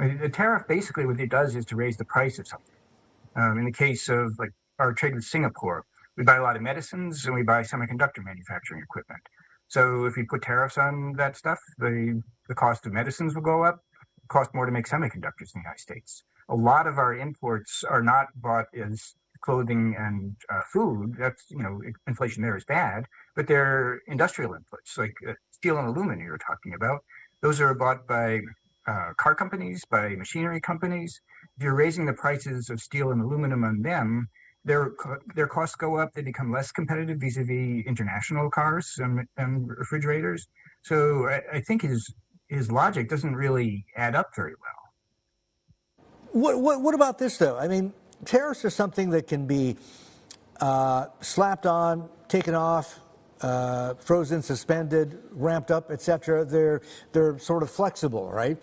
A tariff, basically what it does is to raise the price of something. In the case of like our trade with Singapore, we buy a lot of medicines and we buy semiconductor manufacturing equipment. So if you put tariffs on that stuff, the cost of medicines will go up. It costs more to make semiconductors in the United States. A lot of our imports are not bought as clothing and food. That's, inflation there is bad, but they're industrial inputs like steel and aluminum you're talking about. Those are bought by car companies, by machinery companies. If you're raising the prices of steel and aluminum on them, their costs go up. They become less competitive vis-a-vis international cars and refrigerators. So I think his logic doesn't really add up very well. What about this though? I mean, tariffs are something that can be slapped on, taken off, frozen, suspended, ramped up, etc. They're sort of flexible, right?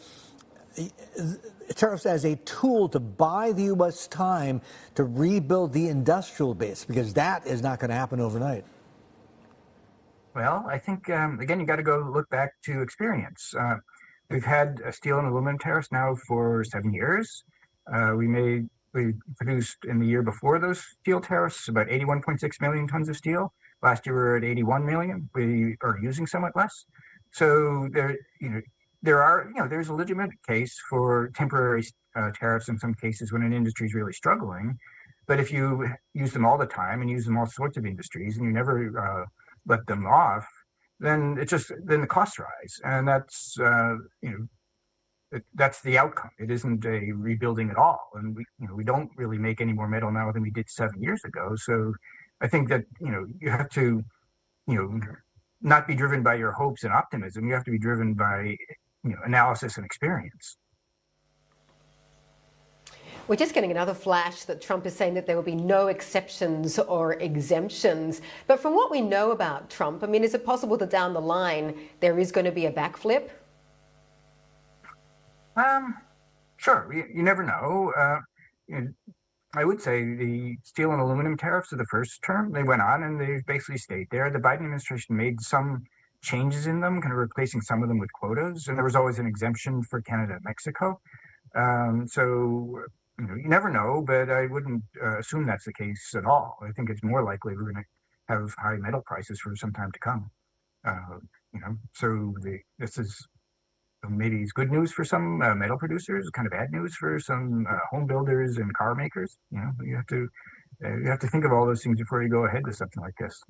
Tariffs as a tool to buy the U.S. time to rebuild the industrial base, because that is not going to happen overnight. Well, I think, again, you got to go look back to experience. We've had steel and aluminum tariffs now for 7 years. We produced in the year before those steel tariffs about 81.6 million tons of steel. Last year we were at 81 million. We are using somewhat less. So there's a legitimate case for temporary tariffs in some cases when an industry is really struggling. But if you use them all the time and use them all sorts of industries and you never let them off, then the costs rise, and that's the outcome. It isn't a rebuilding at all, and we don't really make any more metal now than we did 7 years ago. So I think that you have to not be driven by your hopes and optimism. You have to be driven by analysis and experience. We're just getting another flash that Trump is saying that there will be no exceptions or exemptions. But from what we know about Trump, I mean, is it possible that down the line there is going to be a backflip? Sure. You never know. I would say the steel and aluminum tariffs of the first term, they went on and they basically stayed there. The Biden administration made some changes in them, kind of replacing some of them with quotas, and there was always an exemption for Canada and Mexico. So you never know, but I wouldn't assume that's the case at all. I think it's more likely we're going to have high metal prices for some time to come. So this is maybe it's good news for some metal producers, kind of bad news for some home builders and car makers. You have to think of all those things before you go ahead with something like this.